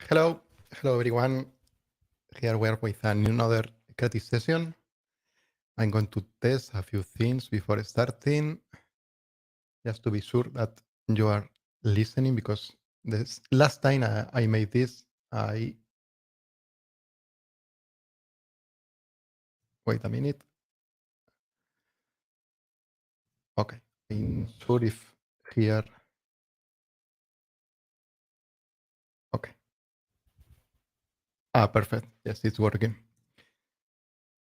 Hello, hello everyone. Here we are with another creative session. I'm going to test a few things before starting, just to be sure that you are listening, because this last time I made this, wait a minute. Okay, I'm sure if here, okay. Perfect. Yes, it's working.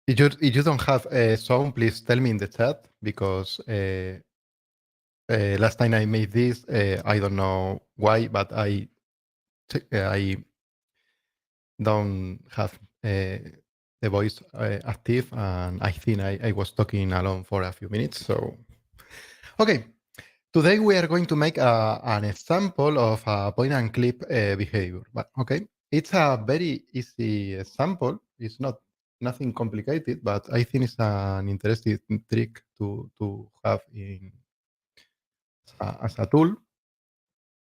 If you don't have a sound, please tell me in the chat, because last time I made this, I don't know why, but I don't have the voice active, and I think I was talking alone for a few minutes. So, okay, today we are going to make an example of a point and click behavior. But okay, it's a very easy example. It's not nothing complicated, but I think it's an interesting trick to have in as a tool.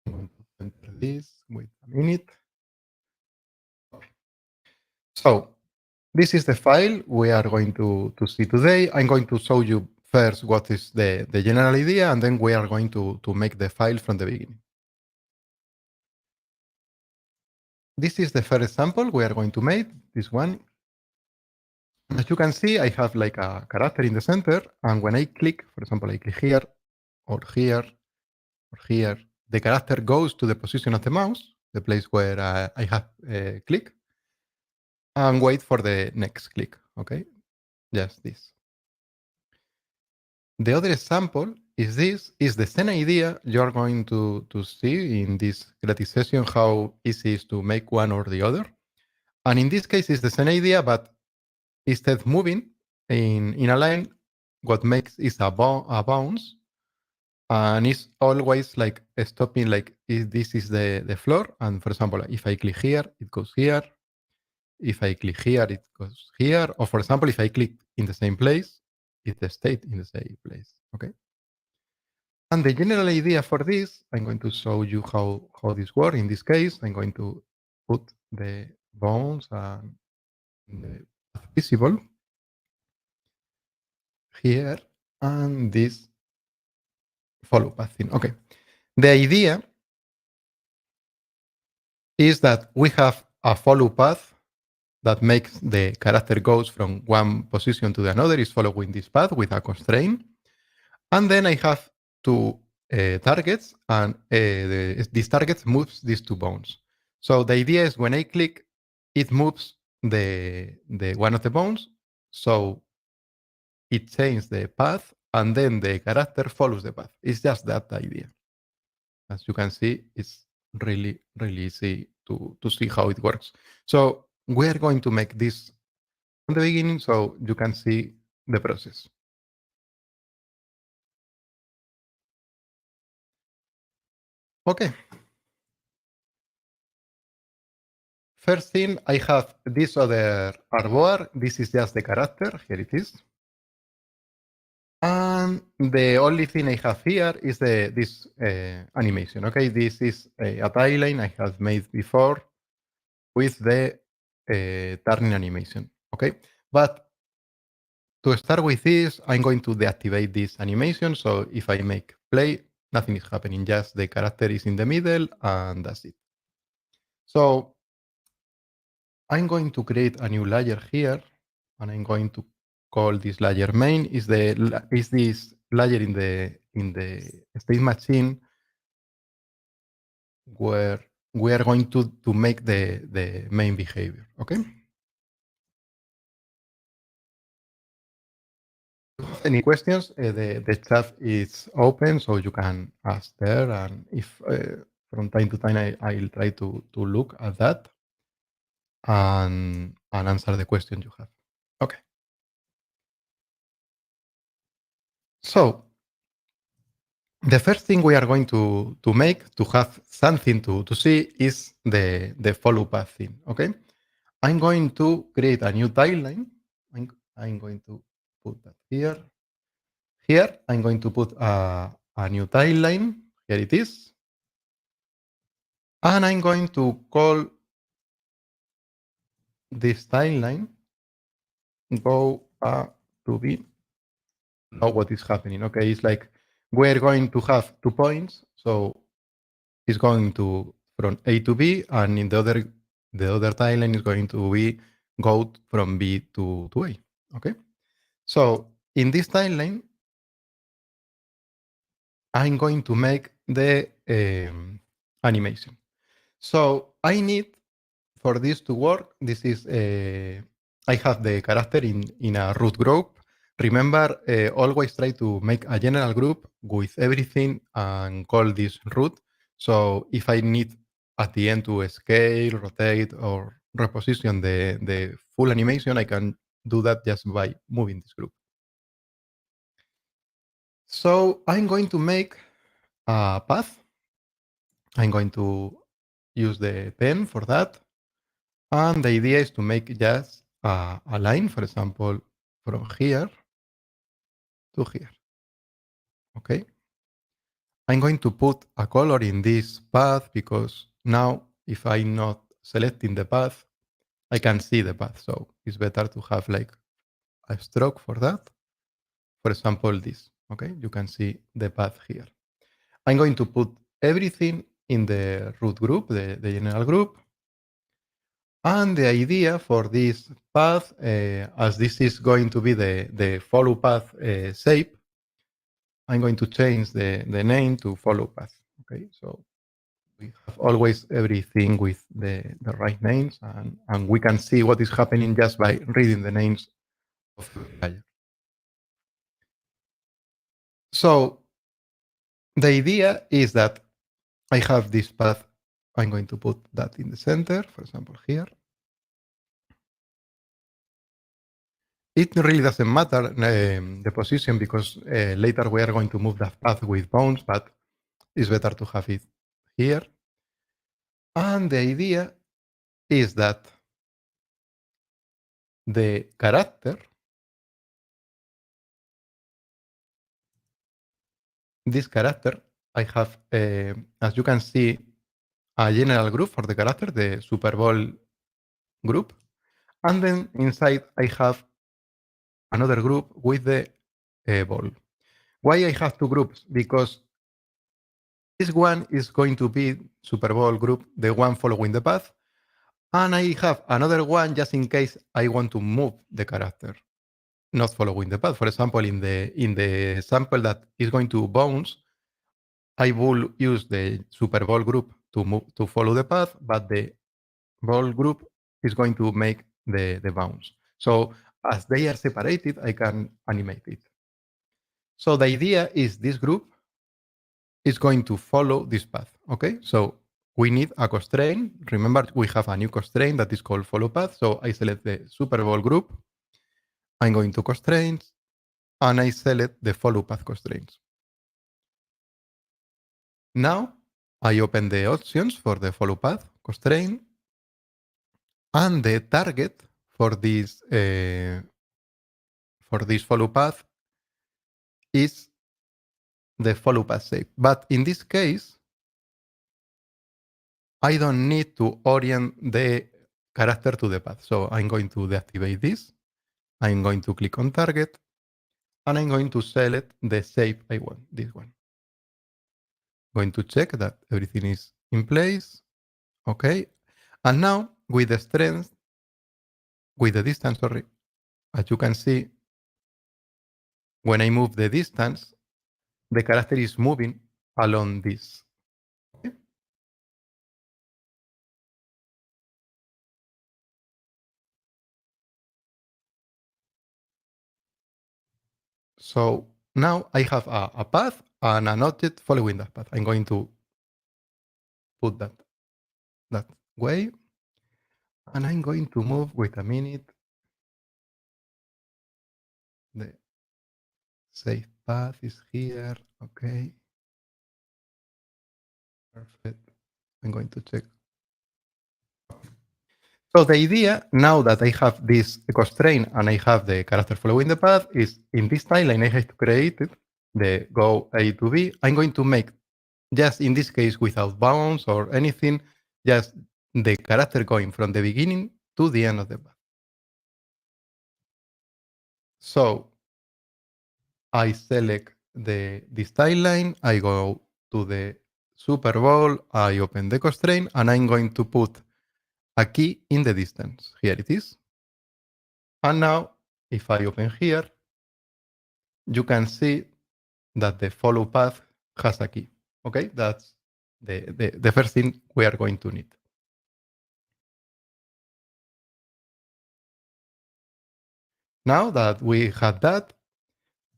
I'm going to enter this. Wait a minute. Okay. So this is the file we are going to see today. I'm going to show you first what is the general idea, and then we are going to make the file from the beginning. This is the first example we are going to make, this one. As you can see, I have like a character in the center, and when I click, for example, I click here, or here, or here, the character goes to the position of the mouse, the place where I have clicked, and wait for the next click, okay? Just this. The other example is this, is the same idea. You're going to see in this creative session how easy it is to make one or the other. And in this case, it's the same idea, but instead moving in a line, what makes is a bounce. And it's always like stopping, like if this is the floor. And for example, if I click here, it goes here. If I click here, it goes here. Or for example, if I click in the same place, it stays in the same place, okay? And the general idea for this, I'm going to show you how this works. In this case, I'm going to put the bones and the visible here, and this follow path thing. Okay. The idea is that we have a follow path that makes the character goes from one position to the another, is following this path with a constraint. And then I have two targets, and these targets moves these two bones. So the idea is when I click, it moves the one of the bones. So it changes the path, and then the character follows the path. It's just that idea. As you can see, it's really, really easy to see how it works. So we are going to make this from the beginning so you can see the process. Okay. First thing, I have this other artboard. This is just the character. Here it is. And the only thing I have here is this animation. Okay, this is a timeline I have made before with the turning animation. Okay, but to start with this, I'm going to deactivate this animation. So if I make play, nothing is happening. Just the character is in the middle, and that's it. So I'm going to create a new layer here, and I'm going to call this layer main. Is this layer in the state machine where we are going to make the main behavior. Okay. Any questions? The chat is open, so you can ask there, and if from time to time I'll try to look at that and answer the question you have. Okay. So the first thing we are going to make to have something to see is the follow path thing. Okay. I'm going to create a new timeline. I'm going to put that here. Here, I'm going to put a new timeline. Here it is. And I'm going to call this timeline go A to B. Know what is happening. Okay, it's like we're going to have 2 points, so it's going to from A to B, and in the other timeline is going to be go from B to A. Okay, so in this timeline, I'm going to make the animation. So I need for this to work. This is I have the character in a root group. Remember, always try to make a general group with everything and call this root. So if I need at the end to scale, rotate, or reposition the full animation, I can do that just by moving this group. So I'm going to make a path. I'm going to use the pen for that. And the idea is to make just a line, for example, from here to here. Okay. I'm going to put a color in this path because now if I'm not selecting the path, I can see the path. So it's better to have like a stroke for that. For example, this. Okay. You can see the path here. I'm going to put everything in the root group, the general group. And the idea for this path, as this is going to be the follow path shape, I'm going to change the name to follow path. Okay, so we have always everything with the right names, and we can see what is happening just by reading the names of the player. So the idea is that I have this path. I'm going to put that in the center, for example, here. It really doesn't matter the position because later we are going to move that path with bounds, but it's better to have it here. And the idea is that the character, this character, I have, as you can see, a general group for the character, the Super Bowl group. And then inside I have another group with the ball. Why I have two groups? Because this one is going to be Super Bowl group, the one following the path. And I have another one just in case I want to move the character, not following the path. For example, in the sample that is going to bounce, I will use the Super Bowl group to follow the path, but the ball group is going to make the bounce. So as they are separated, I can animate it. So the idea is this group is going to follow this path. Okay, so we need a constraint. Remember, we have a new constraint that is called follow path. So I select the Super Bowl group. I'm going to constraints, and I select the follow path constraints. Now I open the options for the follow path constraint, and the target for this follow path is the follow path shape. But in this case, I don't need to orient the character to the path. So I'm going to deactivate this. I'm going to click on target, and I'm going to select the shape I want, this one. Going to check that everything is in place. Okay. And now with the strength, with the distance, sorry, as you can see, when I move the distance, the character is moving along this. Okay. So now I have a path and an object following that path. I'm going to put that way. And I'm going to move, wait a minute, the safe path is here. Okay. Perfect. I'm going to check. So the idea, now that I have this constraint and I have the character following the path, is in this timeline I have to create it, the go A to B. I'm going to make, just in this case without bounds or anything, just the character going from the beginning to the end of the path. So I select this timeline, I go to the Super Bowl, I open the constraint, and I'm going to put a key in the distance. Here it is. And now, if I open here, you can see that the follow path has a key. Okay, that's the first thing we are going to need. Now that we have that,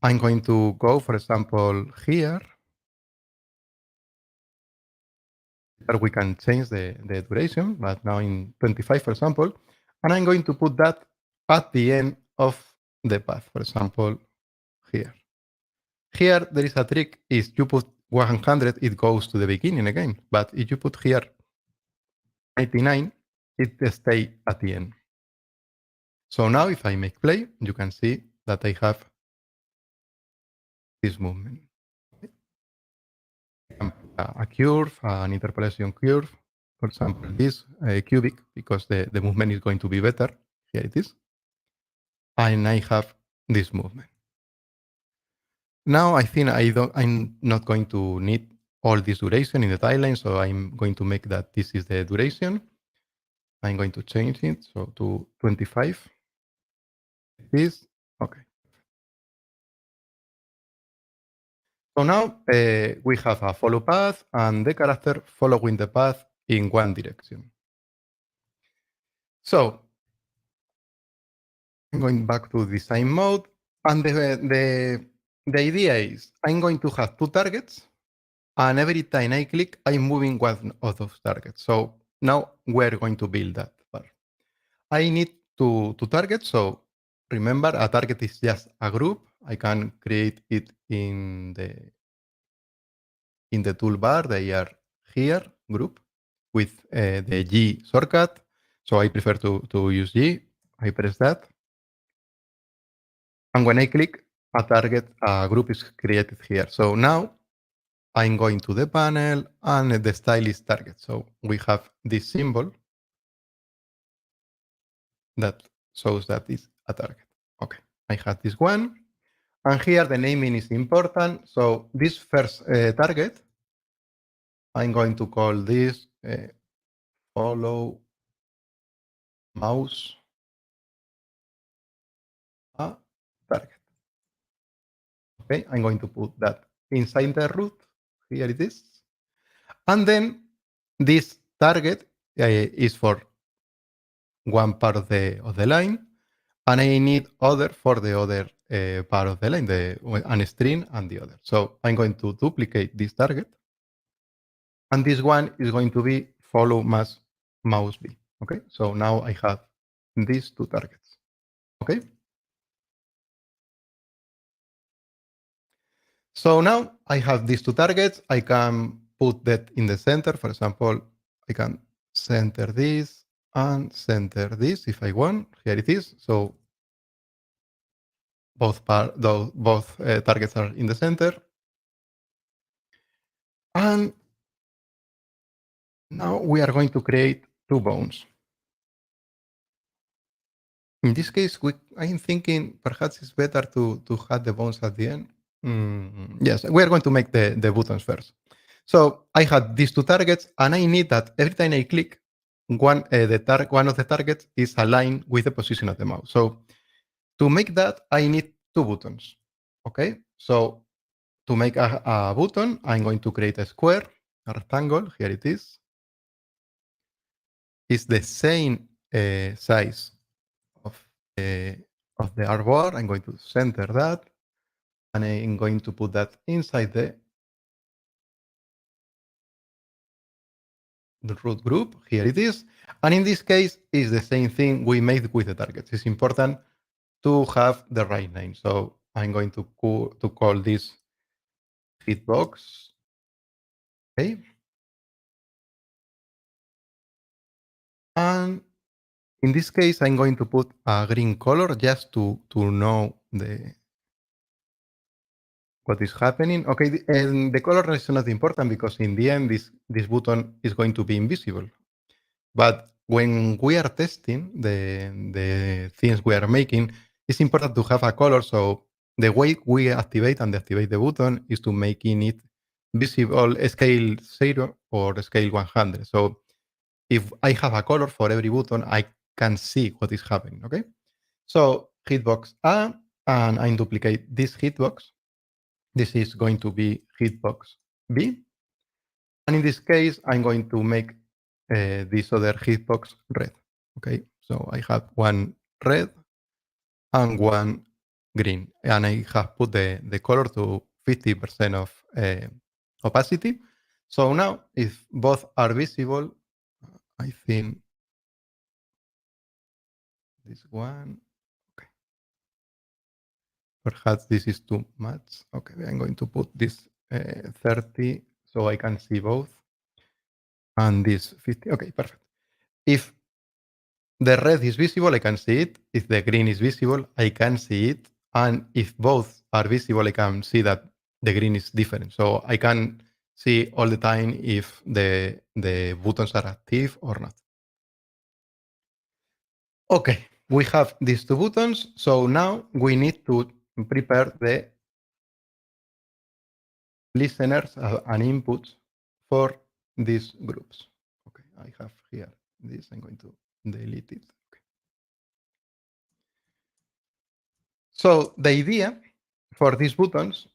I'm going to go, for example, here, where we can change the duration, but now in 25, for example, and I'm going to put that at the end of the path, for example, here. Here, there is a trick, is you put 100, it goes to the beginning again, but if you put here 99, it stays at the end. So now if I make play, you can see that I have this movement. A curve, an interpolation curve, for example, this cubic, because the movement is going to be better. Here it is. And I have this movement. Now I think I'm not going to need all this duration in the timeline, so I'm going to make that this is the duration. I'm going to change it, so to 25. This, okay. So now we have a follow path and the character following the path in one direction. So I'm going back to design mode, and the idea is I'm going to have two targets, and every time I click, I'm moving one of those targets. So now we're going to build that part. I need two targets. So remember, a target is just a group. I can create it in the toolbar. They are here, group, with the G shortcut. So I prefer to use G. I press that. And when I click, a target group is created here. So now I'm going to the panel and the style is target. So we have this symbol that shows that it's a target. Okay, I have this one. And here the naming is important. So this first target, I'm going to call this follow mouse a target. Okay, I'm going to put that inside the root. Here it is. And then this target is for one part of the line, and I need other for the other part of the line, an string and the other. So I'm going to duplicate this target, and this one is going to be follow mouse B. Okay, so now I have these two targets. Okay. So now I have these two targets. I can put that in the center. For example, I can center this and center this if I want. Here it is. So both targets are in the center. And now we are going to create two bones. In this case, I'm thinking perhaps it's better to have the bones at the end. Yes, we are going to make the buttons first. So I had these two targets, and I need that every time I click, one of the targets is aligned with the position of the mouse. So to make that, I need two buttons. Okay, so to make a button, I'm going to create a square, a rectangle. Here it is. It's the same size of the artboard. I'm going to center that, and I'm going to put that inside the root group. Here it is. And in this case, it's the same thing we made with the targets. It's important to have the right name. So I'm going to call this hitbox. Okay. And in this case, I'm going to put a green color just to know what is happening. Okay, and the color is not important because in the end, this button is going to be invisible. But when we are testing the things we are making, it's important to have a color. So the way we activate and deactivate the button is to making it visible scale 0 or scale 100. So if I have a color for every button, I can see what is happening, okay? So hitbox A, and I duplicate this hitbox. This is going to be hitbox B. And in this case, I'm going to make this other hitbox red, okay? So I have one red and one green. And I have put the color to 50% of opacity. So now, if both are visible, I think this one, okay. Perhaps this is too much. Okay, I'm going to put this 30 so I can see both. And this 50, okay, perfect. If the red is visible, I can see it. If the green is visible, I can see it. And if both are visible, I can see that the green is different. So I can see all the time if the buttons are active or not. Okay, we have these two buttons. So now we need to prepare the listeners and inputs for these groups. Okay, I have here this. I'm going to delete it. Okay. So the idea for these buttons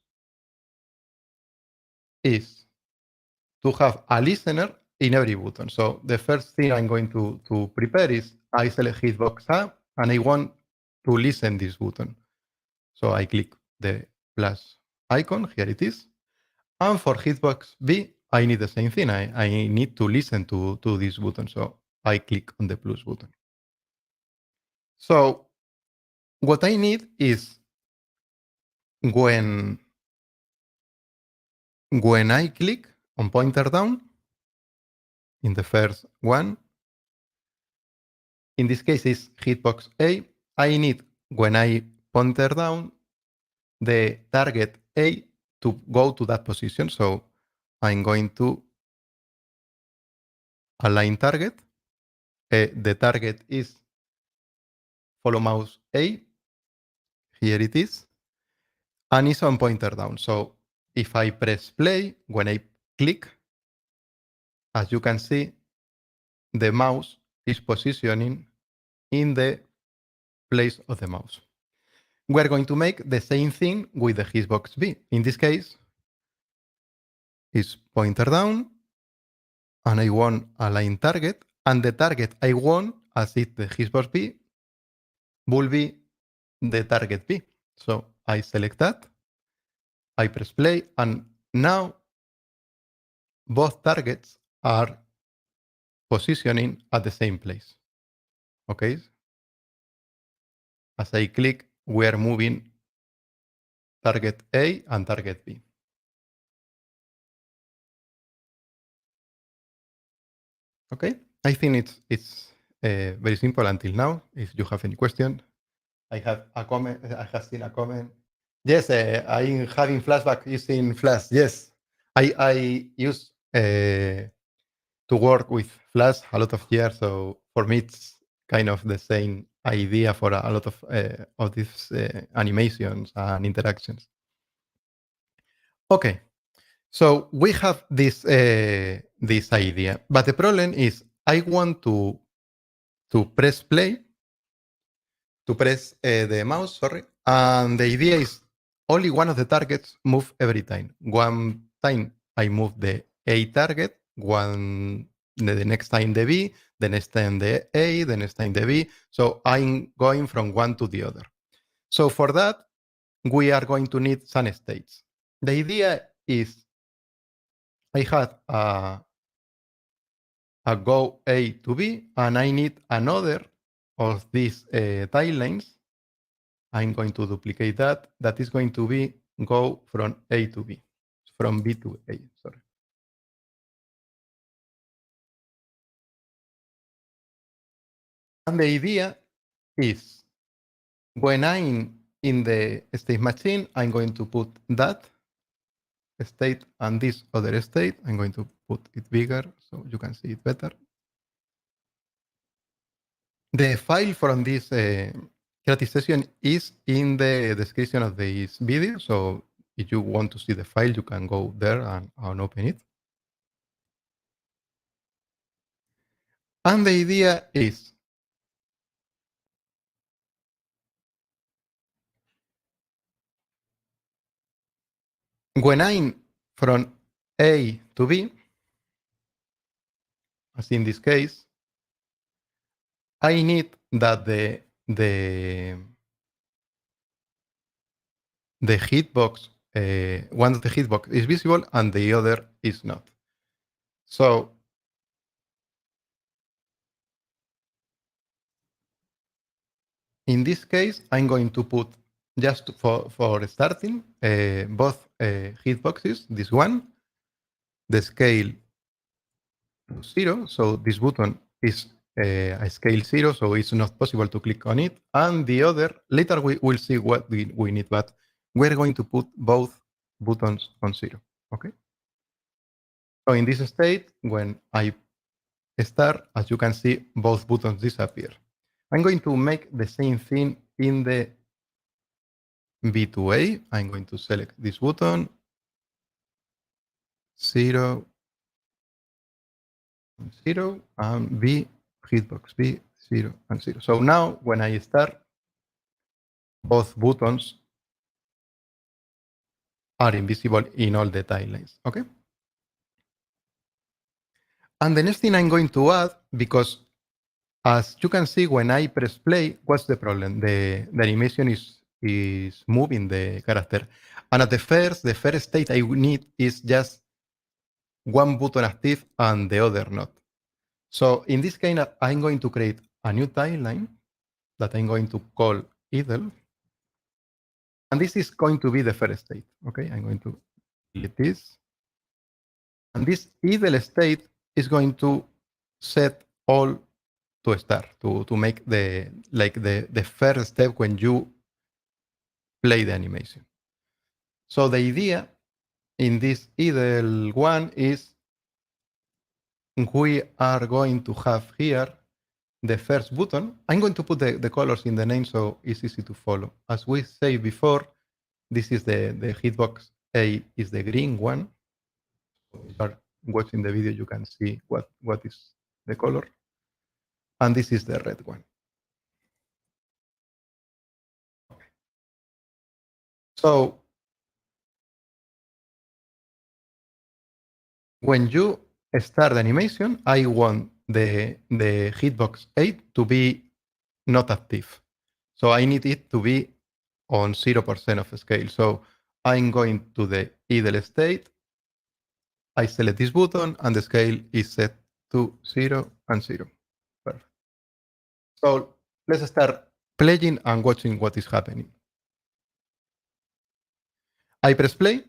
is to have a listener in every button. So the first thing I'm going to prepare is I select hitbox A and I want to listen this button. So I click the plus icon, here it is. And for hitbox B, I need the same thing. I need to listen to this button. So I click on the plus button. So what I need is when I click on pointer down in the first one, in this case is hitbox A, I need when I pointer down the target A to go to that position. So I'm going to align target. The target is follow mouse A. Here it is. And it's on pointer down. So if I press play, when I click, as you can see, the mouse is positioning in the place of the mouse. We're going to make the same thing with the hitbox B. In this case, it's pointer down, and I want align target, and the target I want, as it the hitbox B, will be the target B. So I select that, I press play, and now both targets are positioning at the same place. Okay? As I click, we are moving target A and target B. Okay? I think it's very simple until now. If you have any question, I have a comment. I have seen a comment. Yes, I'm having flashback using Flash. Yes, I used to work with Flash a lot of years, so for me it's kind of the same idea for a lot of these animations and interactions. Okay, so we have this idea, but the problem is I want to press play, to press the mouse, sorry, and the idea is only one of the targets move every time. One time I move the A target, the next time the B, the next time the A, the next time the B. So I'm going from one to the other. So for that, we are going to need some states. The idea is I had a go A to B, and I need another of these timelines. I'm going to duplicate that. That is going to be go from A to B, from B to A, sorry. And the idea is when I'm in the state machine, I'm going to put that state and this other state. I'm going to put it bigger so you can see it better. The file from this creative session is in the description of this video. So if you want to see the file, you can go there and open it. And the idea is when I'm from A to B, as in this case, I need that the hitbox, one of the hitbox is visible and the other is not. So in this case, I'm going to put just for starting both hitboxes, this one, the scale to 0. So this button is a scale 0, so it's not possible to click on it. And the other, later we will see what we need, but we're going to put both buttons on 0. Okay. So in this state, when I start, as you can see, both buttons disappear. I'm going to make the same thing in the B2A. I'm going to select this button, 0, 0, and B, hitbox B, 0, and 0. So now when I start, both buttons are invisible in all the timelines. Okay. And the next thing I'm going to add, because as you can see, when I press play, what's the problem? The animation is moving the character. And at the first state I need is just one button active and the other not. So in this case, I'm going to create a new timeline that I'm going to call idle. And this is going to be the first state. Okay, I'm going to delete this. And this idle state is going to set all to start, to make the first step when you play the animation. So the idea in this idle one is we are going to have here the first button. I'm going to put the colors in the name so it's easy to follow. As we said before, this is the hitbox A is the green one. If you are watching the video, you can see what is the color. And this is the red one. So when you start the animation, I want the hitbox 8 to be not active. So I need it to be on 0% of scale. So I'm going to the idle state. I select this button and the scale is set to 0 and 0. Perfect. So let's start playing and watching what is happening. I press play,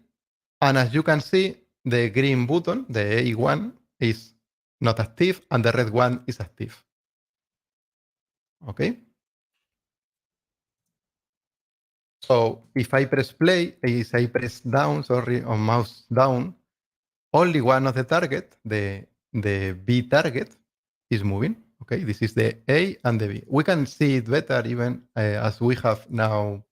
and as you can see, the green button, the A1, is not active, and the red one is active. Okay? So if I press play, if I press down, sorry, on mouse down, only one of the target, the B target, is moving. Okay, this is the A and the B. We can see it better even as we have now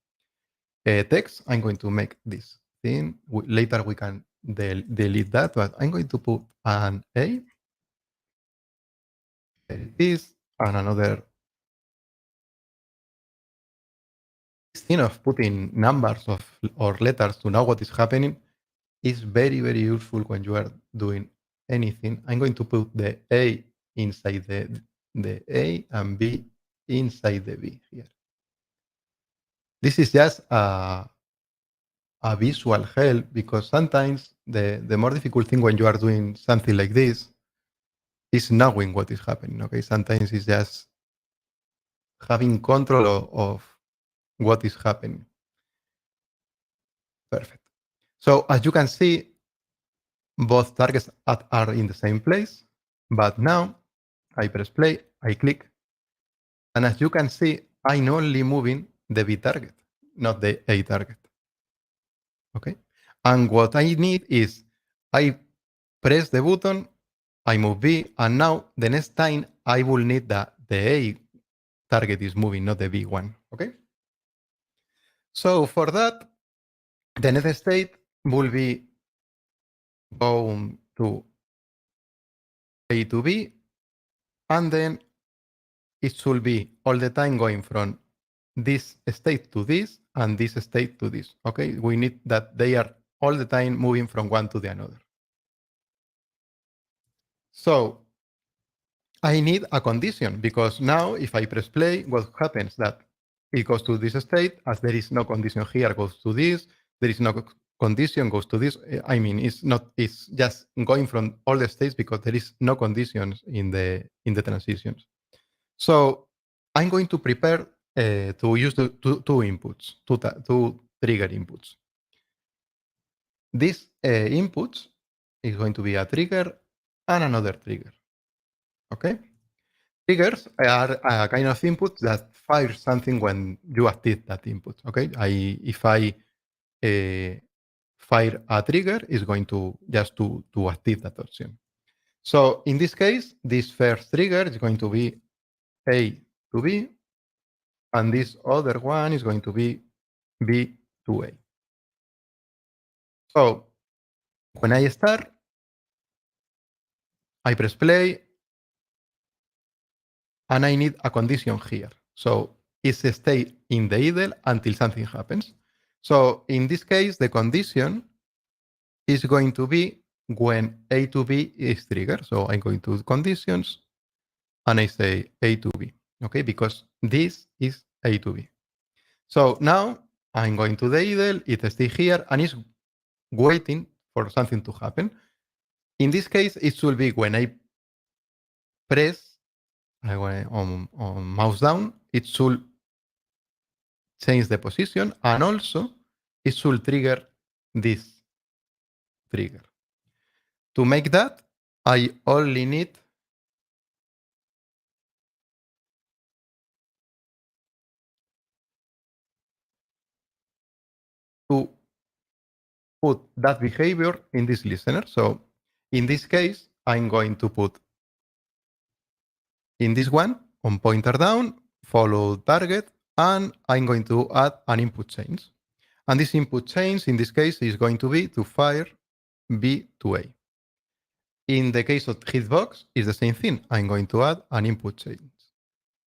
text. I'm going to make this thing. Later we can delete that, but I'm going to put an A, this, and another. Instead of putting numbers or letters to know what is happening is very, very useful when you are doing anything. I'm going to put the A inside the A and B inside the B here. This is just a visual help because sometimes the more difficult thing when you are doing something like this is knowing what is happening. Okay, sometimes it's just having control of what is happening. Perfect. So as you can see, both targets are in the same place, but now I press play, I click, and as you can see, I'm only moving the B target, not the A target. Okay, and what I need is I press the button, I move B, and now the next time I will need the A target is moving, not the big one. Okay. So for that, the next state will be going to A to B, and then it should be all the time going from this state to this and this state to this. Okay, we need that they are all the time moving from one to the another. So I need a condition, because now if I press play, what happens that it goes to this state, as there is no condition here, goes to this, there is no condition, goes to this. I mean, it's just going from all the states because there is no conditions in the transitions. So I'm going to prepare to use the two inputs, two trigger inputs. This inputs is going to be a trigger and another trigger. Okay. Triggers are a kind of input that fires something when you active that input. Okay, if I fire a trigger, is going to just to active that option. So in this case, this first trigger is going to be A to B, and this other one is going to be B to A. So when I start, I press play, and I need a condition here. So it's stay in the idle until something happens. So in this case, the condition is going to be when A to B is triggered. So I'm going to conditions, and I say A to B, okay, because this is A to B. So now I'm going to the idle, it stays here, and it's waiting for something to happen. In this case, it should be when I press on mouse down, it should change the position, and also it should trigger this trigger. To make that, I only need to put that behavior in this listener. So in this case, I'm going to put in this one on pointer down, follow target, and I'm going to add an input change. And this input change in this case is going to be to fire B to A. In the case of hitbox, it's the same thing. I'm going to add an input change.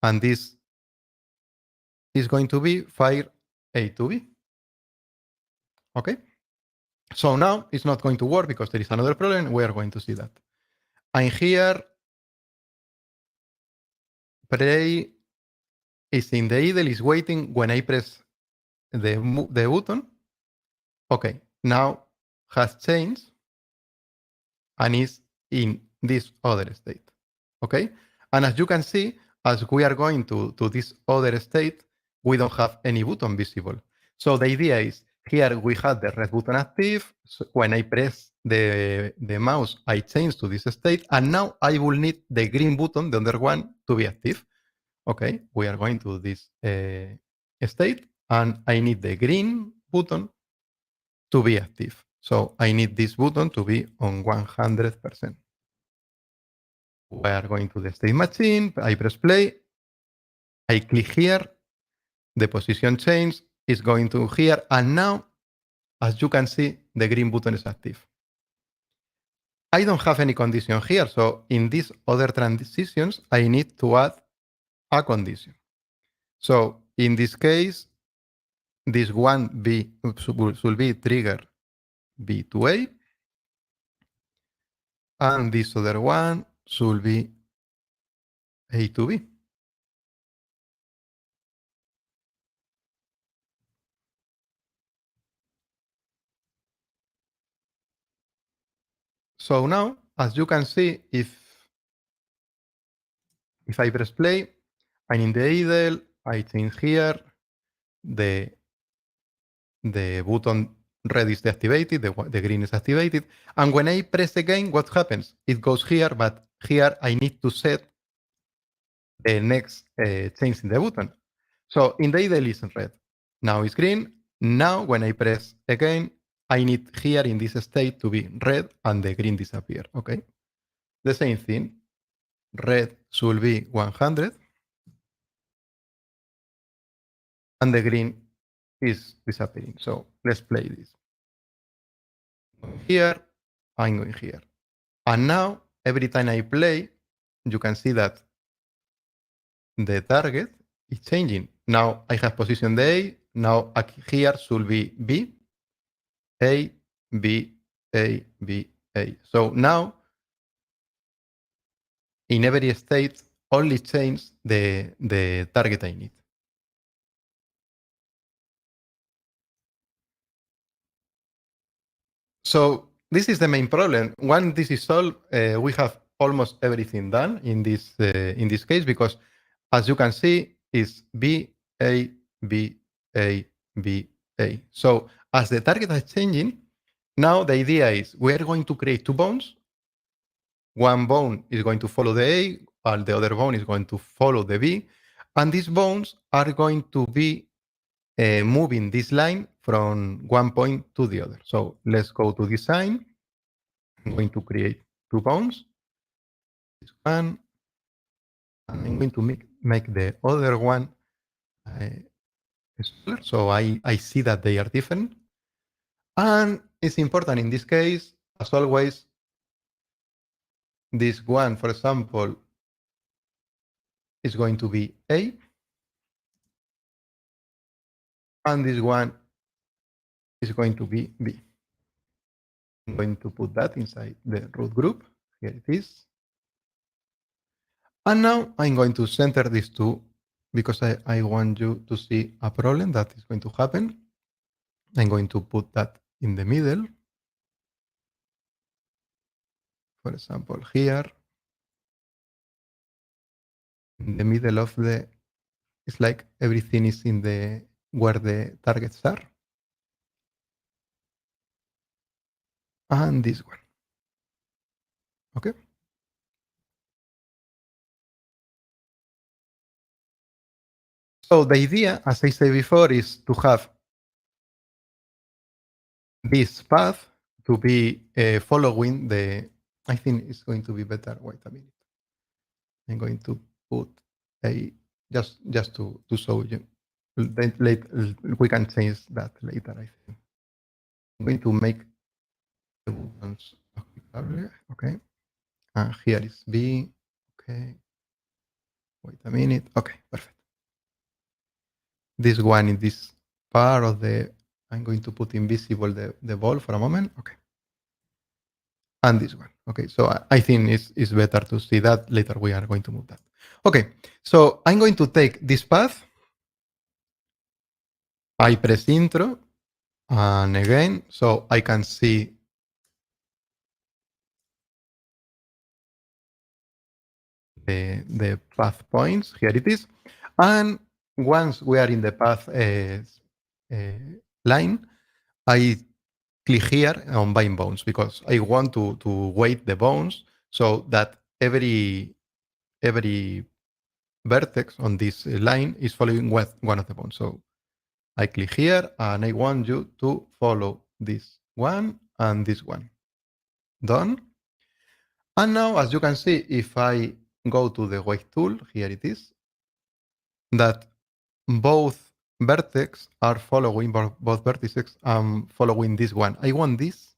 And this is going to be fire A to B. Okay? So now it's not going to work because there is another problem. We are going to see that. I'm here, play is in the idle, is waiting when I press the button. Okay, now has changed and is in this other state. Okay, and as you can see, as we are going to this other state, we don't have any button visible. So the idea is here we had the red button active. So when I press the mouse, I change to this state, and now I will need the green button, the other one, to be active. Okay, we are going to this state, and I need the green button to be active. So I need this button to be on 100%. We are going to the state machine, I press play, I click here, the position change is going to here, and now, as you can see, the green button is active. I don't have any condition here, so in these other transitions, I need to add a condition. So in this case, this one should be trigger B to A, and this other one should be A to B. So now, as you can see, if I press play, I'm in the idle, I change here, the button red is deactivated, the green is activated, and when I press again, what happens? It goes here, but here I need to set the next change in the button. So in the idle is red, now it's green. Now when I press again, I need here in this state to be red and the green disappear. Okay, the same thing. Red should be 100, and the green is disappearing. So let's play this. Here, I'm going here. And now, every time I play, you can see that the target is changing. Now I have position A. Now here should be B, A, B, A, B, A. So now, in every state, only change the target I need. So this is the main problem. Once this is solved, we have almost everything done in this case because, as you can see, is B A B A B A. So as the target is changing, now the idea is we are going to create two bones. One bone is going to follow the A, and the other bone is going to follow the B, and these bones are going to be moving this line from one point to the other. So let's go to design. I'm going to create two bones. This one, and I'm going to make the other one smaller, so I see that they are different. And it's important in this case, as always, this one, for example, is going to be A, and this one is going to be B. I'm going to put that inside the root group. Here it is. And now I'm going to center these two because I want you to see a problem that is going to happen. I'm going to put that in the middle. For example, here, in the middle of the, it's like everything is in the, where the targets are. And this one, okay? So the idea, as I said before, is to have this path to be following the, I think it's going to be better. Wait a minute. I'm going to put a, just to show you. Then we can change that later, I think. I'm going to make the ones okay. And here is B. Okay. Wait a minute. Okay, perfect. This one in this part of the, I'm going to put invisible the ball for a moment. Okay. And this one. Okay, so I think it's better to see that. Later we are going to move that. Okay, so I'm going to take this path. I press intro, and again, so I can see the path points. Here it is. And once we are in the path line, I click here on bind bones because I want to weight the bones so that every vertex on this line is following one of the bones. So I click here and I want you to follow this one and this one. Done. And now, as you can see, if I go to the weight tool, here it is, that both vertex are following, both vertices following this one. I want this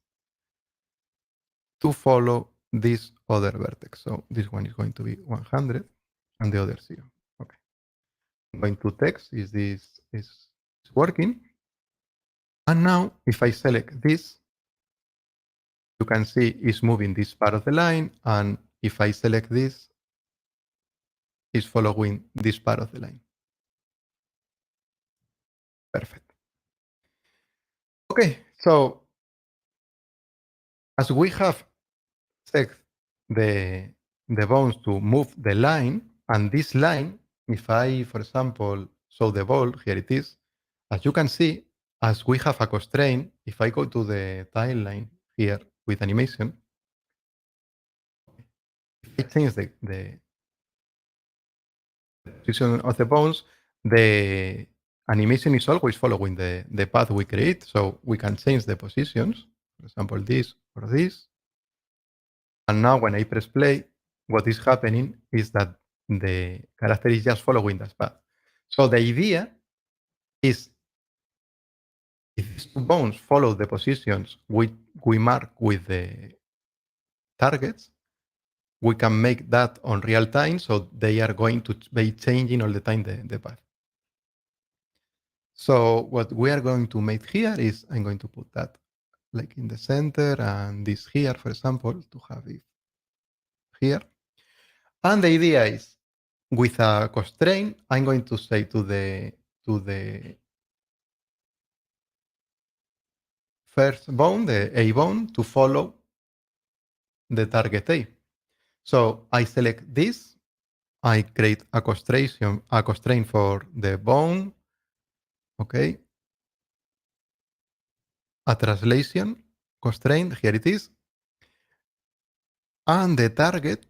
to follow this other vertex. So this one is going to be 100 and the other 0. Okay. I'm going to text, is this is working? And now if I select this, you can see it's moving this part of the line. And if I select this, it's following this part of the line. Perfect. Okay, so as we have set the bones to move the line, and this line, if I, for example, show the ball, here it is, as you can see, as we have a constraint, if I go to the timeline here with animation, if I change the position of the bones, the animation is always following the path we create, so we can change the positions, for example, this or this. And now when I press play, what is happening is that the character is just following that path. So the idea is if these two bones follow the positions we mark with the targets, we can make that on real time, so they are going to be changing all the time the path. So what we are going to make here is I'm going to put that like in the center and this here, for example, to have it here. And the idea is with a constraint, I'm going to say to the first bone, the A bone, to follow the target A. So I select this, I create a constraint for the bone, okay, a translation constraint, here it is, and the target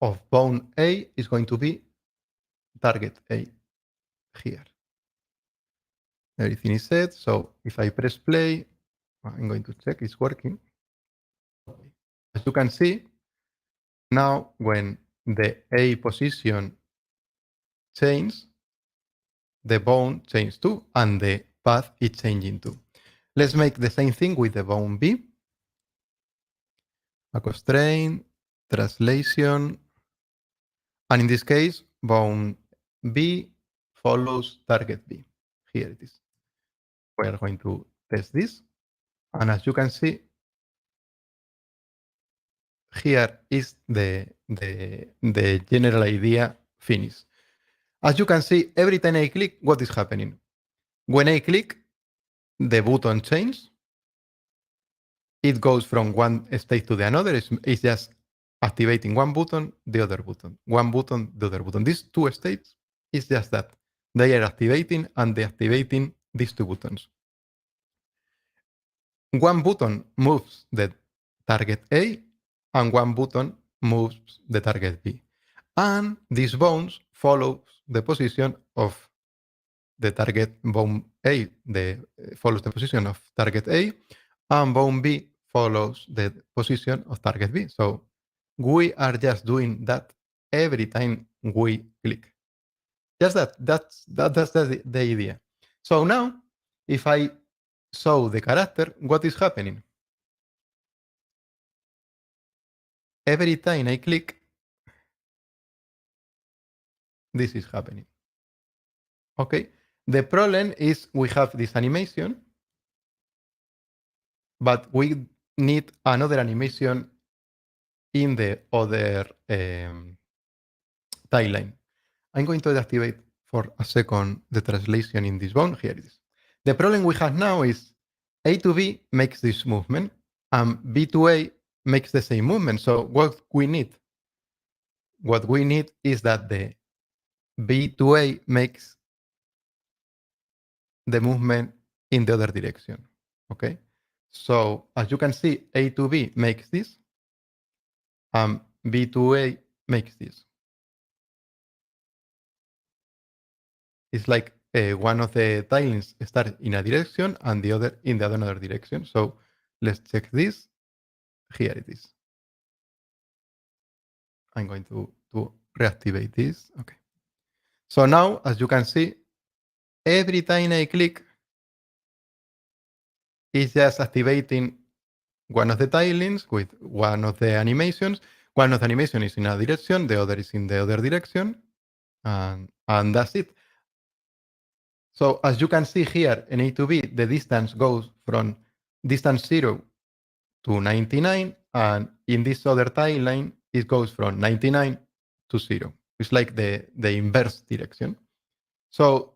of bone A is going to be target A here. Everything is set, so if I press play, I'm going to check it's working. As you can see, now when the A position changes, the bone changes too, and the path is changing too. Let's make the same thing with the bone B. A constraint, translation, and in this case, bone B follows target B. Here it is. We are going to test this. And as you can see, here is the general idea finished. As you can see, every time I click, what is happening? When I click, the button changes. It goes from one state to the another. It's just activating one button, the other button, one button, the other button. These two states is just that. They are activating and deactivating these two buttons. One button moves the target A and one button moves the target B. And these bones follow the position of the target bone A follows the position of target A, and bone B follows the position of target B. So we are just doing that every time we click. Just that. That's the idea. So now, if I show the character, what is happening? Every time I click, this is happening. Okay. The problem is we have this animation, but we need another animation in the other timeline. I'm going to deactivate for a second the translation in this bone. Here it is. The problem we have now is A to B makes this movement and B to A makes the same movement. So what we need is that the B to A makes the movement in the other direction. Okay. So as you can see, A to B makes this and B to A makes this. It's like one of the tilings starts in a direction and the other in the other direction. So let's check this. Here it is. I'm going to reactivate this. Okay. So now, as you can see, every time I click, it's just activating one of the tilings with one of the animations. One of the animation is in a direction, the other is in the other direction, and that's it. So as you can see here in A to B, the distance goes from distance 0 to 99, and in this other timeline, it goes from 99 to 0. It's like the inverse direction. So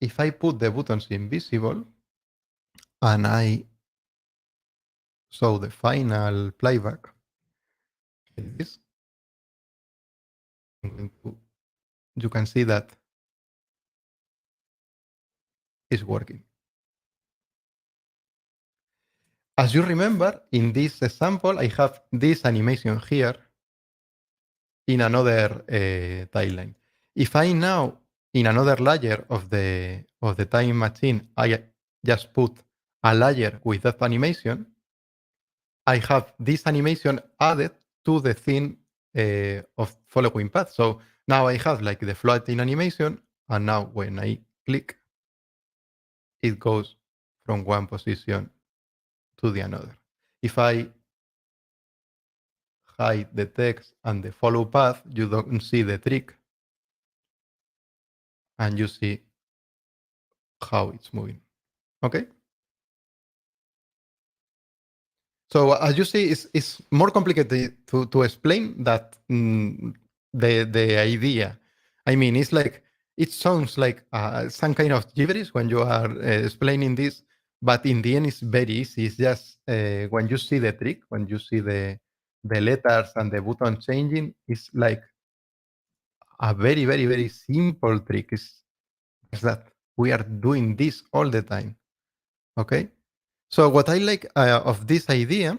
if I put the buttons invisible and I show the final playback, you can see that it's working. As you remember, in this example, I have this animation here in another timeline. If I now, in another layer of the time machine, I just put a layer with that animation, I have this animation added to the thing of following path. So now I have like the floating animation, and now when I click, it goes from one position to the another. If I hide the text and the follow path, you don't see the trick, and you see how it's moving. Okay? So as you see, it's more complicated to explain that the idea. I mean, it's like it sounds like some kind of gibberish when you are explaining this, but in the end, it's very easy. It's just when you see the trick, when you see the letters and the button changing, it's like a very, very, very simple trick. It's that we are doing this all the time. Okay. So what I like of this idea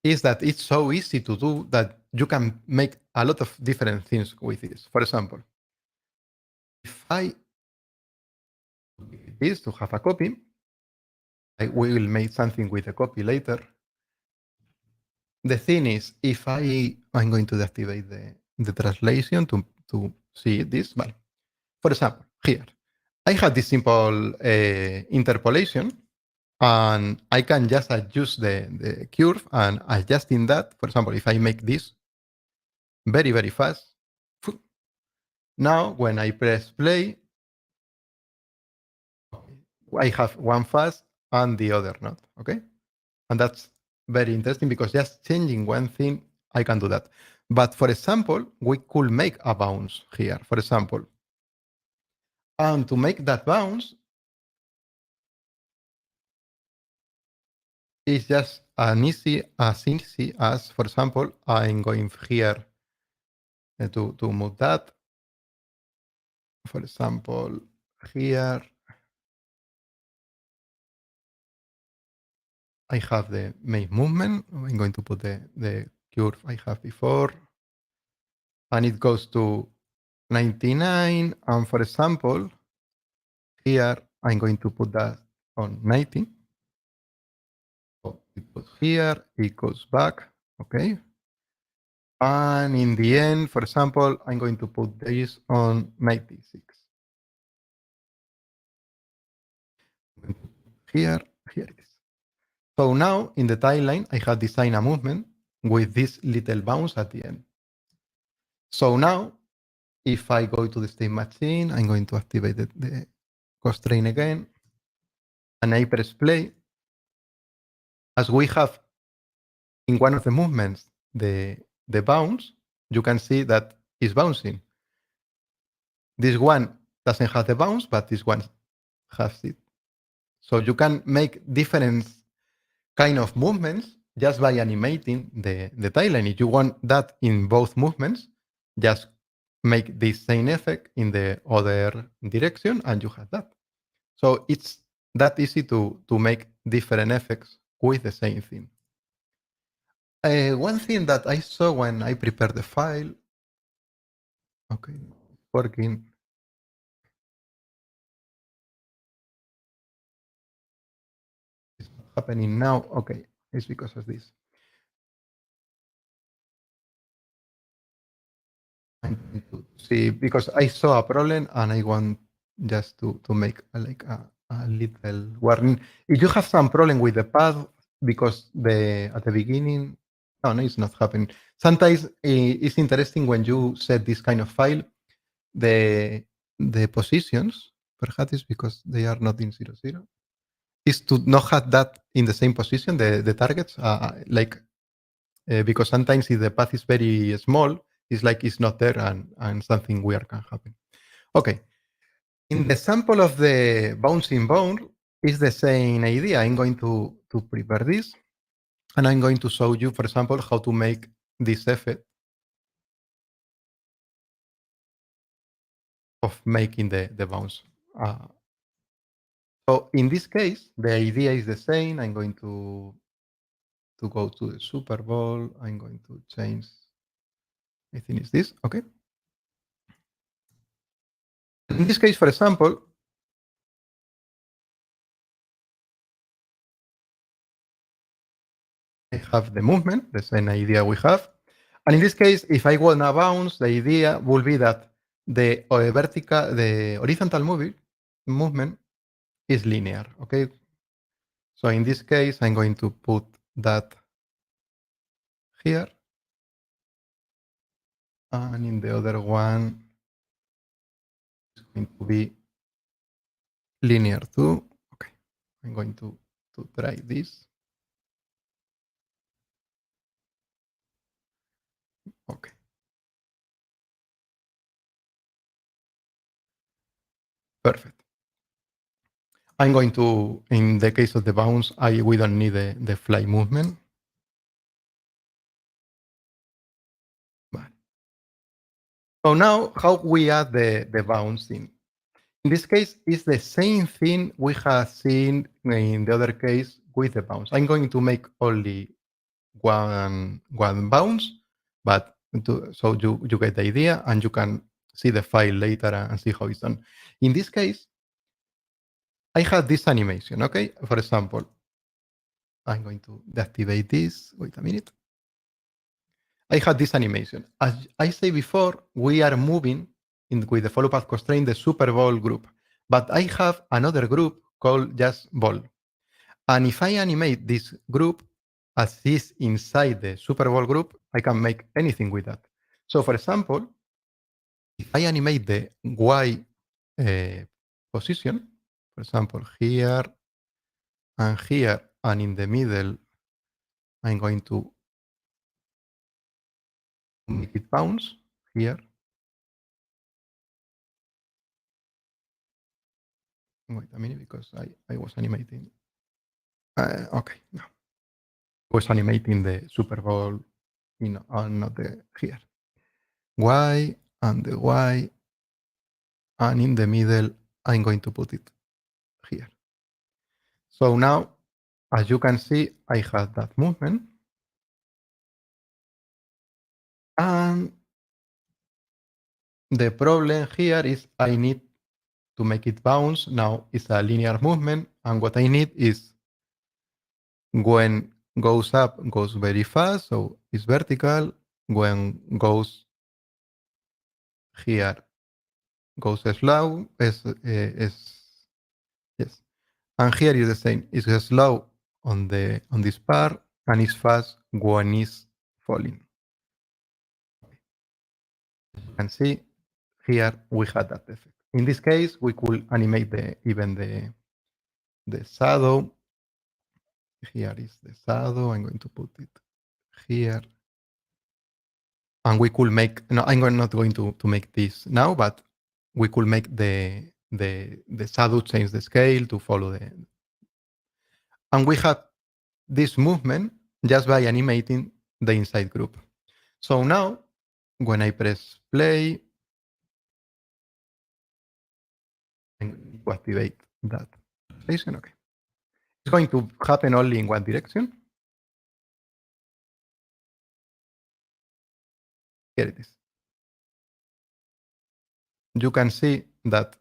is that it's so easy to do that you can make a lot of different things with this. For example, if I is to have a copy, I will make something with a copy later. The thing is, if I'm going to deactivate the translation to see this. Well, for example, here I have this simple interpolation, and I can just adjust the curve and adjusting that. For example, if I make this very, very fast, now when I press play, I have one fast and the other not. Okay. And that's very interesting because just changing one thing, I can do that. But for example, we could make a bounce here, for example. And to make that bounce, it's just as easy as, for example, I'm going here to move that. For example, here I have the main movement. I'm going to put the curve I have before, and it goes to 99. And for example, here I'm going to put that on 90. So it goes here, it goes back, okay? And in the end, for example, I'm going to put this on 96. Here it is. So now in the timeline, I have designed a movement with this little bounce at the end. So now, if I go to the state machine, I'm going to activate the constraint again, and I press play. As we have in one of the movements, the bounce, you can see that it's bouncing. This one doesn't have the bounce, but this one has it. So you can make different kind of movements just by animating the timeline. If you want that in both movements, just make this same effect in the other direction and you have that. So it's that easy to make different effects with the same thing. One thing that I saw when I prepared the file, okay, working. It's not happening now. Okay, it's because of this. I'm going to see because I saw a problem and I want just to make a little warning. If you have some problem with the path because at the beginning, no, it's not happening. Sometimes it's interesting when you set this kind of file, the positions, perhaps it's because they are not in 00, is to not have that in the same position, the targets, because sometimes if the path is very small, it's like it's not there and something weird can happen. Okay. In the sample of the bouncing bone, is the same idea. I'm going to prepare this, and I'm going to show you, for example, how to make this effect of making the bounce. So in this case, the idea is the same. I'm going to go to the Super Bowl. I'm going to change. I think it's this. Okay. In this case, for example, I have the movement, the same idea we have. And in this case, if I want to bounce, the idea will be that the horizontal movement is linear. Okay, so in this case, I'm going to put that here, and in the other one, it's going to be linear too. Okay, I'm going to try this. Okay, perfect. I'm going to, in the case of the bounce, we don't need the fly movement. Vale. So now, how we add the bounce in? In this case, it's the same thing we have seen in the other case with the bounce. I'm going to make only one bounce, but so you get the idea, and you can see the file later and see how it's done. In this case, I have this animation. Okay, for example, I'm going to deactivate this. Wait a minute. I had this animation. As I say before, we are moving with the follow path constraint the Super Bowl group, but I have another group called just ball. And if I animate this group as is inside the Super Bowl group, I can make anything with that. So for example, if I animate the Y position, for example, here and here, and in the middle, I'm going to make it bounce here. Wait a minute, because I was animating. Okay, no. I was animating the Super Bowl, not the here. Y and the Y, and in the middle, I'm going to put it here. So now, as you can see, I have that movement. And the problem here is I need to make it bounce. Now it's a linear movement. And what I need is when goes up, goes very fast. So it's vertical. When goes here, goes slow. Yes. And here is the same. It's slow on this part, and it's fast when it's falling. As you can see, here we had that effect. In this case, we could animate even the shadow. Here is the shadow. I'm going to put it here. And we could make, no, not going to make this now, but we could make the shadow change the scale to follow and we have this movement just by animating the inside group. So now, when I press play, I'm going to activate that station. Okay. It's going to happen only in one direction. Here it is. You can see that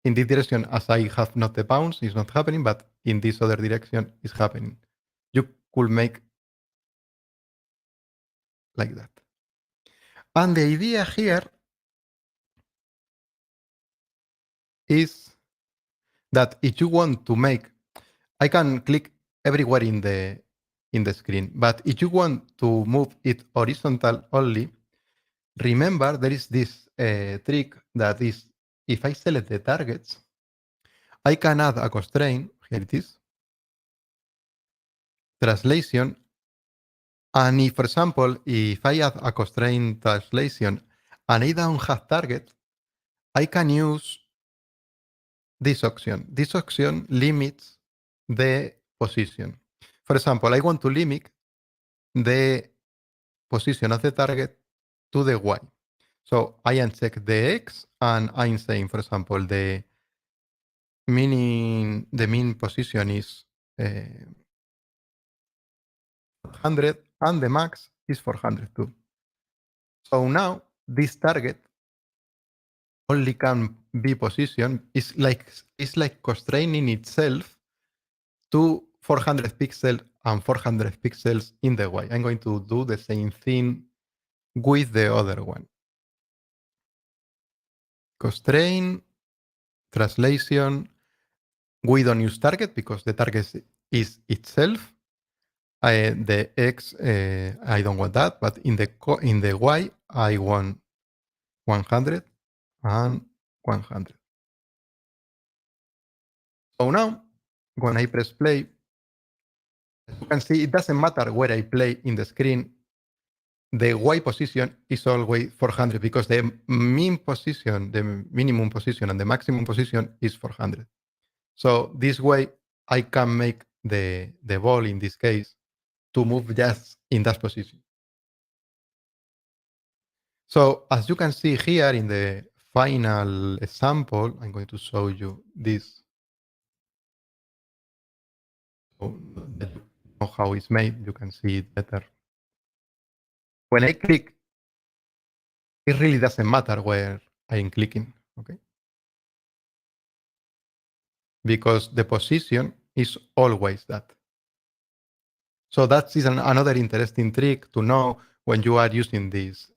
in this direction, as I have not the bounce, it's not happening, but in this other direction, it's happening. You could make like that. And the idea here is that if you want to make, I can click everywhere in the screen, but if you want to move it horizontal only, remember there is this trick that is, if I select the targets, I can add a constraint. Here it is, translation. And if, for example, if I add a constraint translation and I don't have target, I can use this option. This option limits the position. For example, I want to limit the position of the target to the Y. So I uncheck the X, and I'm saying, for example, the mean position is 100 and the max is 400 too. So now this target only can be positioned. It's like constraining itself to 400 pixels and 400 pixels in the Y. I'm going to do the same thing with the other one. constraint, translation. We don't use target because the target is itself. The X, I don't want that, but in the Y, I want 100 and 100. So now, when I press play, as you can see, it doesn't matter where I play in the screen. The Y position is always 400 because the mean position, the minimum position, and the maximum position is 400. So this way, I can make the ball, in this case, to move just in that position. So as you can see here in the final example, I'm going to show you this. So that you know how it's made, you can see it better. When I click, it really doesn't matter where I'm clicking, okay? Because the position is always that. So that is another interesting trick to know when you are using this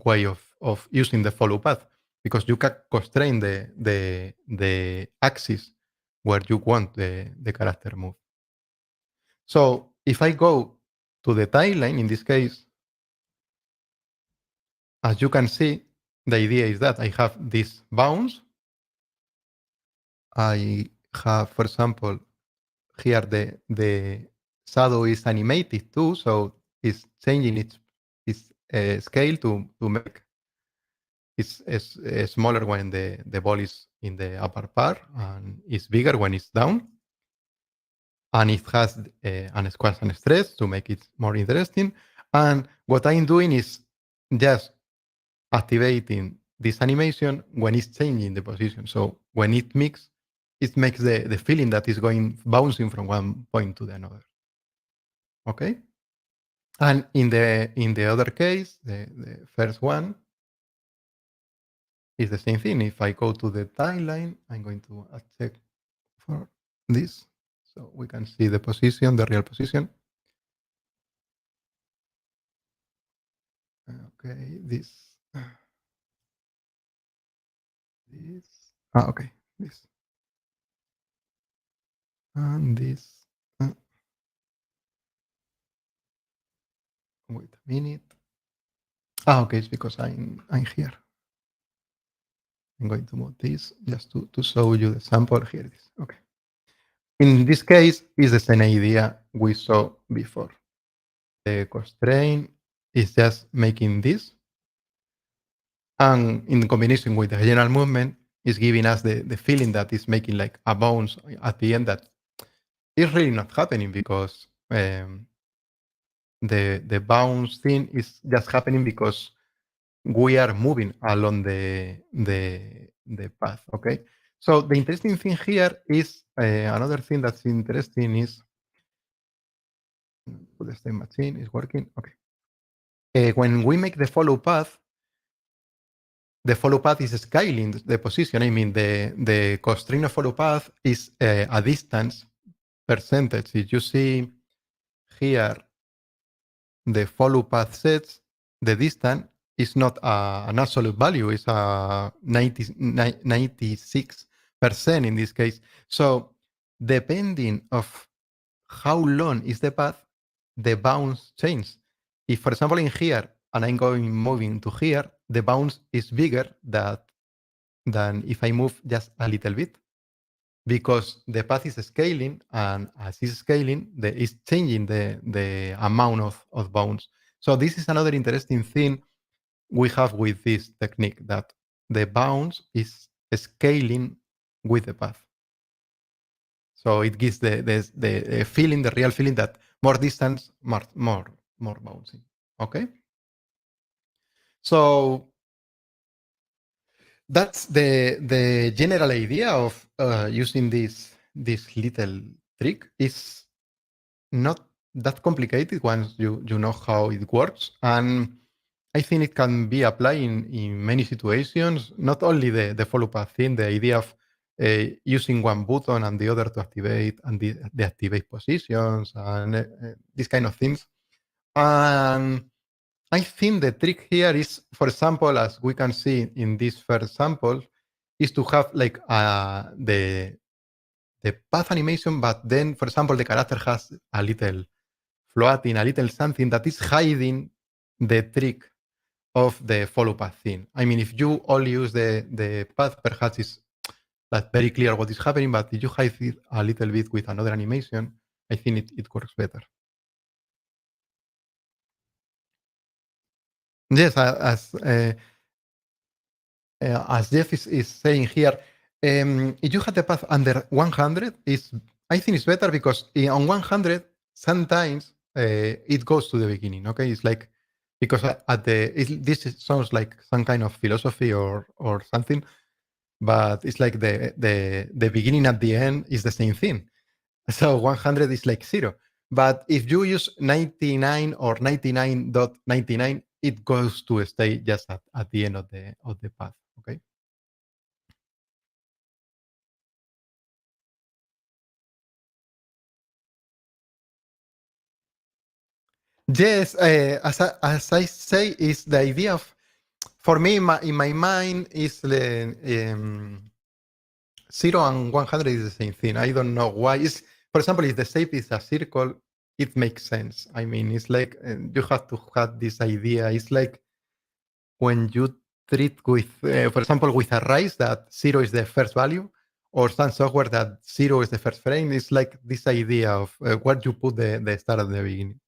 way of using the follow path, because you can constrain the axis where you want the character move. So if I go to the timeline, in this case, as you can see, the idea is that I have this bounce. I have, for example, here the shadow is animated too, so it's changing its scale to make it smaller when the ball is in the upper part and it's bigger when it's down. And it has an squash and stress to make it more interesting. And what I'm doing is just activating this animation when it's changing the position. So when it makes the feeling that it's going bouncing from one point to the another. Okay. And in the other case, the first one is the same thing. If I go to the timeline, I'm going to check for this. So we can see the position, the real position. Okay, this. Okay, this. And this. Wait a minute. Okay, it's because I'm here. I'm going to move this just to show you the sample. Here it is. Okay. In this case, it's the same idea we saw before. The constraint is just making this. And in combination with the general movement, is giving us the feeling that it's making like a bounce at the end that is really not happening because the bounce thing is just happening because we are moving along the path. Okay. So the interesting thing here is another thing that's interesting is the same machine is working. Okay. When we make the follow path is scaling the position. I mean, the constraint of follow path is a distance percentage. If you see here the follow path sets, the distance is not an absolute value, it's a 96% in this case. So depending of how long is the path, the bounce changes. If, for example, in here, and I'm moving to here, the bounce is bigger than if I move just a little bit because the path is scaling, and as it's scaling, it's changing the amount of bounce. So this is another interesting thing we have with this technique, that the bounce is scaling with the path. So it gives the feeling, the real feeling that more distance, more bouncing. Okay. So that's the general idea of using this little trick. Is not that complicated once you know how it works, and I think it can be applied in many situations. Not only the follow path thing, the idea of using one button and the other to activate and deactivate positions and these kind of things. And I think the trick here is, for example, as we can see in this first sample, is to have like the path animation, but then, for example, the character has a little floating, a little something that is hiding the trick of the follow path thing. I mean, if you only use the path, perhaps it's not very clear what is happening, but if you hide it a little bit with another animation, I think it works better. Yes, as Jeff is saying here, if you have the path under 100, I think it's better because on 100, sometimes it goes to the beginning. Okay, it's like because this sounds like some kind of philosophy or something, but it's like the beginning at the end is the same thing. So 100 is like zero. But if you use 99 or 99.99, it goes to stay just at the end of the path. Okay. Yes, as I say, is the idea of for me in my mind is the 0 and 100 is the same thing. I don't know why. It's, for example, if the shape is a circle, it makes sense. I mean, it's like you have to have this idea. It's like when you treat with, for example, with a rise that 0 is the first value, or some software that 0 is the first frame. It's like this idea of what you put the start at the beginning.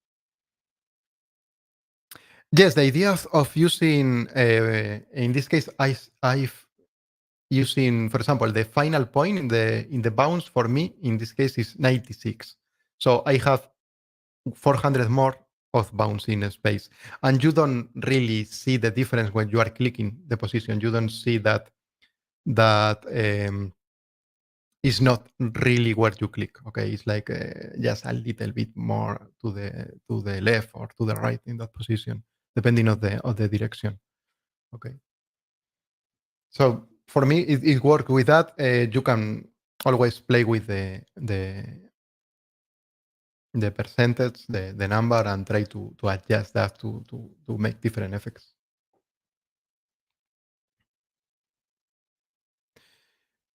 Yes, the idea of using, in this case, I've using, for example, the final point in the bounds for me in this case is 96. So I have 400 more of bounds in a space, and you don't really see the difference when you are clicking the position. You don't see that is not really where you click. Okay, it's like just a little bit more to the left or to the right in that position, depending of the direction. Okay. So for me, it works with that. You can always play with the percentage, the number, and try to adjust that to make different effects.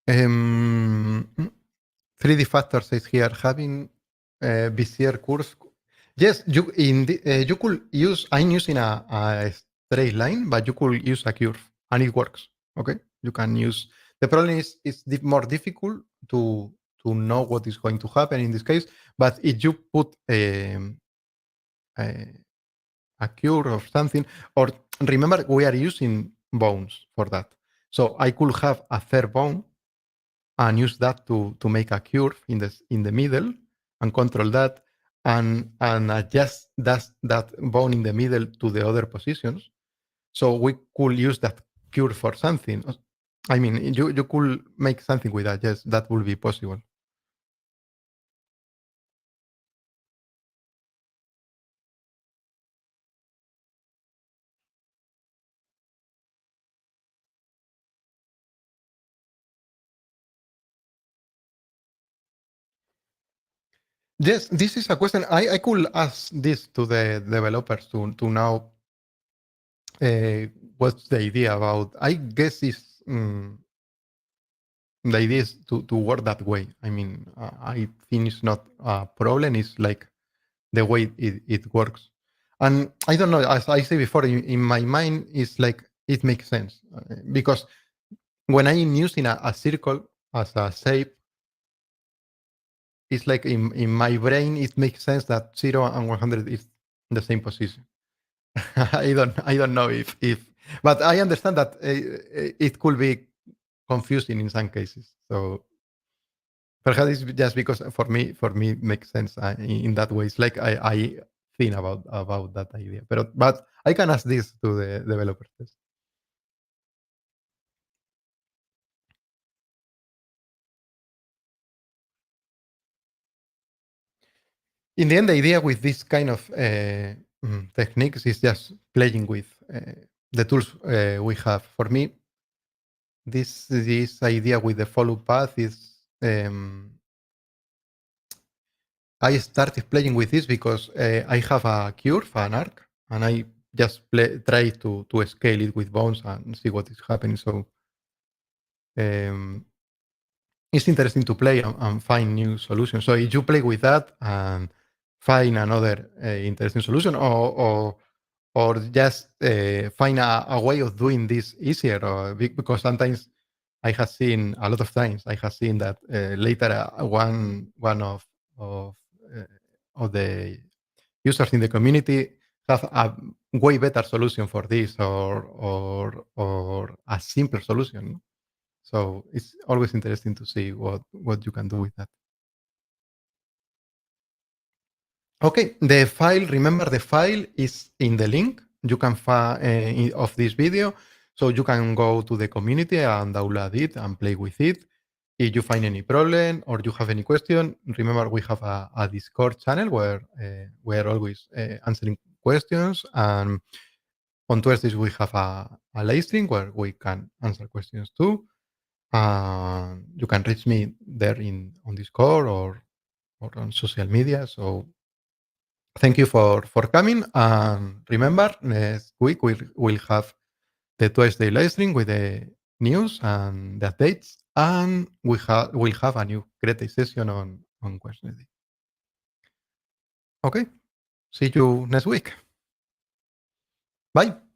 Um, 3D Factor says here having Bezier curves. Yes, you could use. I'm using a straight line, but you could use a curve, and it works. Okay, you can use. The problem is it's more difficult to know what is going to happen in this case. But if you put a, a curve or something, or remember we are using bones for that. So I could have a third bone and use that to make a curve in the middle and control that and adjust that bone in the middle to the other positions. So we could use that curve for something. I mean, you could make something with that. Yes, that will be possible. Yes, this is a question. I could ask this to the developers to know uh, what's the idea about. I guess is the idea is to work that way. I mean, I think it's not a problem. It's like the way it works. And I don't know, as I said before, in my mind, it's like it makes sense because when I'm using a circle as a shape, it's like in my brain, it makes sense that 0 and 100 is the same position. I don't know if but I understand that it could be confusing in some cases. So perhaps it's just because for me it makes sense in that way. It's like I think about that idea, but I can ask this to the developers. Yes. In the end, the idea with this kind of techniques is just playing with the tools we have. For me, this idea with the follow path is I started playing with this because I have a curve, an arc, and I just try to scale it with bones and see what is happening. So um, it's interesting to play and find new solutions. So if you play with that and find another interesting solution, or just find a way of doing this easier, or because sometimes I have seen a lot of times I have seen that later one of uh, of the users in the community have a way better solution for this, or a simpler solution. So it's always interesting to see what you can do with that. Okay, the file, remember the file is in the link you can find of this video. So you can go to the community and download it and play with it. If you find any problem or you have any question, remember we have a Discord channel where we are always answering questions. And on Thursdays we have a live stream where we can answer questions too. You can reach me there on Discord or on social media. So thank you for coming. And remember, next week we'll have the Tuesday live stream with the news and the updates, and we'll have a new creative session on Wednesday. Okay, see you next week. Bye.